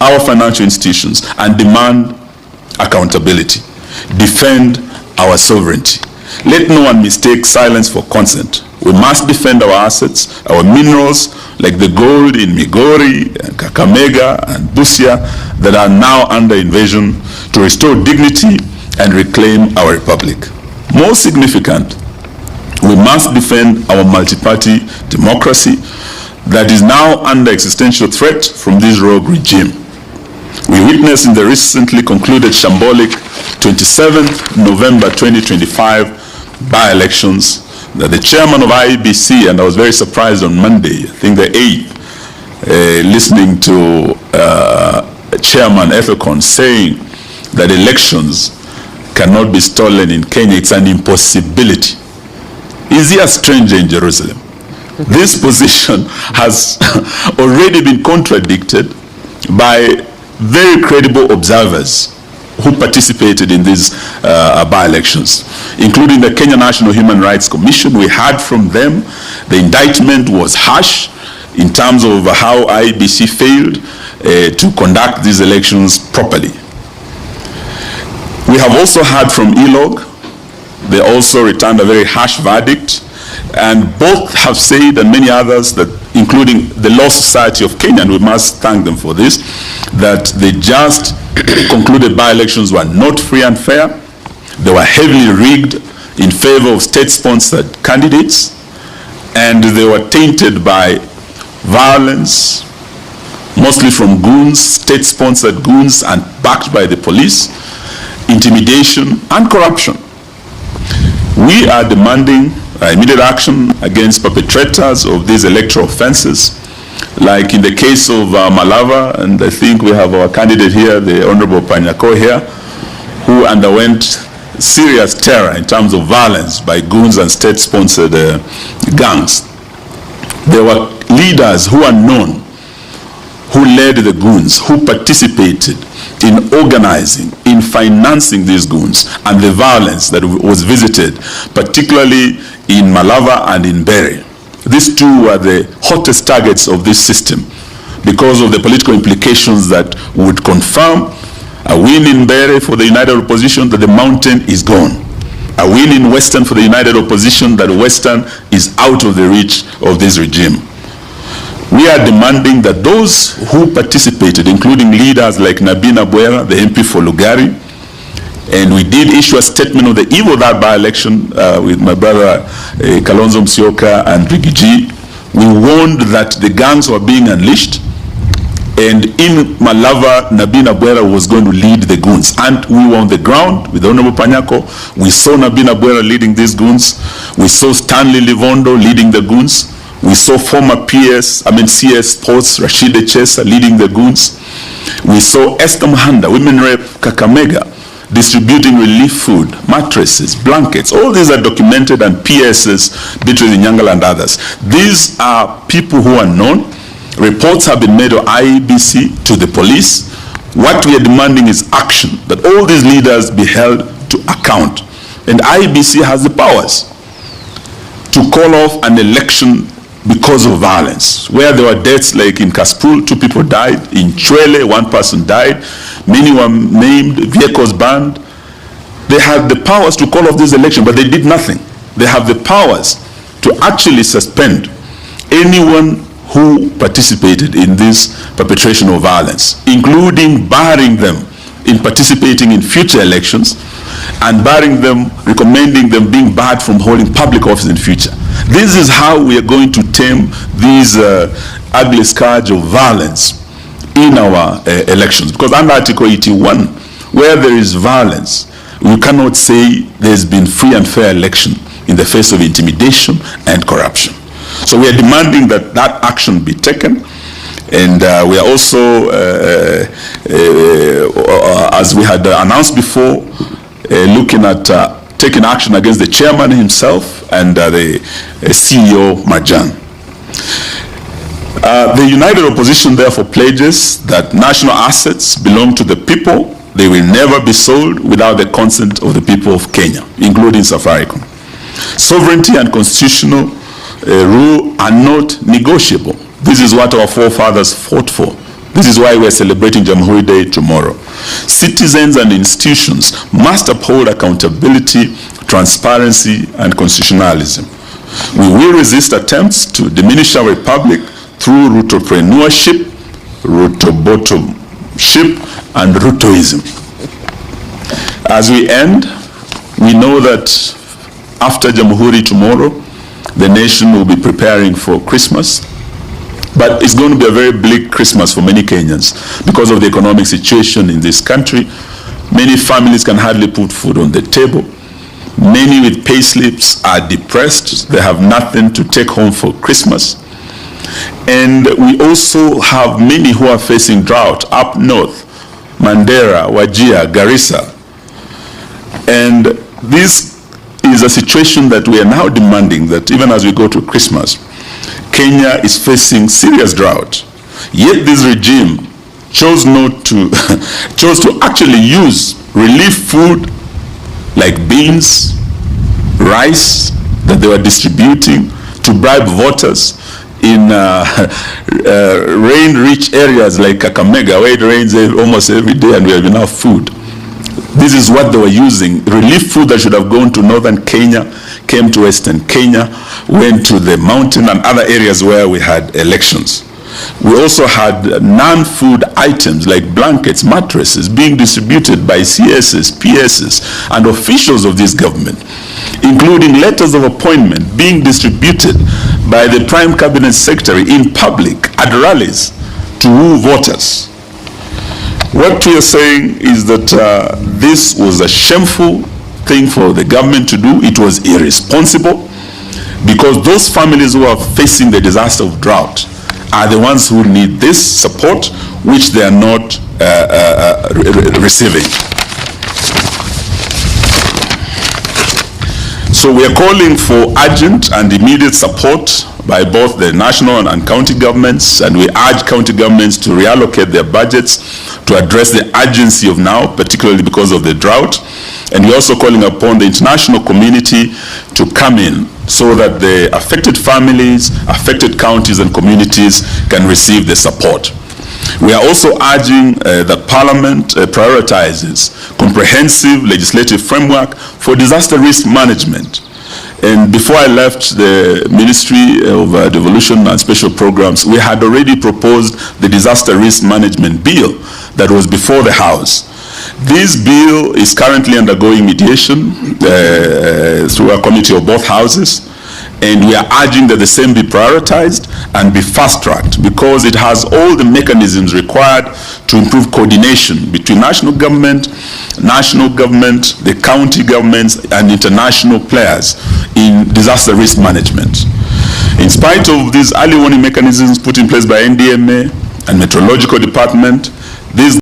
our financial institutions and demand accountability. Defend our sovereignty. Let no one mistake silence for consent. We must defend our assets, our minerals, like the gold in Migori, and Kakamega, and Busia, that are now under invasion, to restore dignity and reclaim our republic. More significant, we must defend our multi-party democracy that is now under existential threat from this rogue regime. We witnessed in the recently concluded shambolic 27th November 2025 by-elections that the chairman of IEBC, and I was very surprised on Monday, I think the 8th, listening to Chairman Ethicon saying that elections cannot be stolen in Kenya. It's an impossibility. Is he a stranger in Jerusalem? This position has already been contradicted by very credible observers who participated in these by-elections, including the Kenya National Human Rights Commission. We heard from them. The indictment was harsh in terms of how IEBC failed to conduct these elections properly. We have also heard from ELOG. They also returned a very harsh verdict, and both have said, and many others, that including the Law Society of Kenya, and we must thank them for this, that the just concluded by-elections were not free and fair. They were heavily rigged in favor of state-sponsored candidates, and they were tainted by violence, mostly from goons, state-sponsored goons, and backed by the police, intimidation, and corruption. We are demanding immediate action against perpetrators of these electoral offenses, like in the case of Malava, and I think we have our candidate here, the Honorable Panyako here, who underwent serious terror in terms of violence by goons and state-sponsored gangs. There were leaders who are known, who led the goons, who participated in organizing, in financing these goons, and the violence that was visited, particularly in Malava and in Bere. These two were the hottest targets of this system because of the political implications that would confirm a win in Bere for the United Opposition, that the mountain is gone. A win in Western for the United Opposition, that Western is out of the reach of this regime. We are demanding that those who participated, including leaders like Nabina Bwera, the MP for Lugari, and we did issue a statement on the eve of that by-election with my brother Kalonzo Musyoka and Rigiji. We warned that the gangs were being unleashed, and in Malava, Nabina Bwera was going to lead the goons. And we were on the ground with Honorable Panyako. We saw Nabina Bwera leading these goons. We saw Stanley Livondo leading the goons. We saw former CS Sports, Rashida Chesa leading the goons. We saw Esther Muhanda, Women Rep Kakamega, distributing relief food, mattresses, blankets. All these are documented, and PSs between Nyangala and others. These are people who are known. Reports have been made of IEBC to the police. What we are demanding is action, that all these leaders be held to account. And IEBC has the powers to call off an election because of violence, where there were deaths like in Kaspul, 2 people died, in Chwele, 1 person died, many were maimed, vehicles burned. They had the powers to call off this election, but they did nothing. They have the powers to actually suspend anyone who participated in this perpetration of violence, including barring them in participating in future elections, and barring them, recommending them being barred from holding public office in future. This is how we are going to tame these ugly scourge of violence in our elections. Because under Article 81, where there is violence, we cannot say there's been free and fair election in the face of intimidation and corruption. So we are demanding that that action be taken. And we are also, as we had announced before, looking at taking action against the chairman himself and the CEO Marjan. The United Opposition therefore pledges that national assets belong to the people. They will never be sold without the consent of the people of Kenya, including Safaricom. Sovereignty and constitutional rule are not negotiable. This is what our forefathers fought for. This is why we're celebrating Jamhuri Day tomorrow. Citizens and institutions must uphold accountability, transparency, and constitutionalism. We will resist attempts to diminish our republic through Rutopreneurship, Rutobotomship, and Rutoism. As we end, we know that after Jamhuri tomorrow, the nation will be preparing for Christmas. But it's going to be a very bleak Christmas for many Kenyans because of the economic situation in this country. Many families can hardly put food on the table. Many with pay slips are depressed. They have nothing to take home for Christmas. And we also have many who are facing drought up north, Mandera, Wajir, Garissa. And this is a situation that we are now demanding that even as we go to Christmas, Kenya is facing serious drought. Yet this regime chose to actually use relief food like beans, rice that they were distributing to bribe voters in rain-rich areas like Kakamega, where it rains almost every day and we have enough food. This is what they were using. Relief food that should have gone to northern Kenya came to western Kenya, went to the mountain and other areas where we had elections. We also had non-food items like blankets, mattresses being distributed by CSs, PSs, and officials of this government, including letters of appointment being distributed by the Prime Cabinet Secretary in public at rallies to woo voters. What we are saying is that this was a shameful thing for the government to do. It was irresponsible because those families who are facing the disaster of drought are the ones who need this support, which they are not receiving. So we are calling for urgent and immediate support by both the national and county governments, and we urge county governments to reallocate their budgets to address the urgency of now, particularly because of the drought. And we're also calling upon the international community to come in so that the affected families, affected counties and communities can receive the support. We are also urging that Parliament prioritizes comprehensive legislative framework for disaster risk management. And before I left the Ministry of Devolution and Special Programs, we had already proposed the disaster risk management bill that was before the House. This bill is currently undergoing mediation through a committee of both houses, and we are urging that the same be prioritized and be fast-tracked because it has all the mechanisms required to improve coordination between national government, the county governments, and international players in disaster risk management. In spite of these early warning mechanisms put in place by NDMA and Meteorological Department, these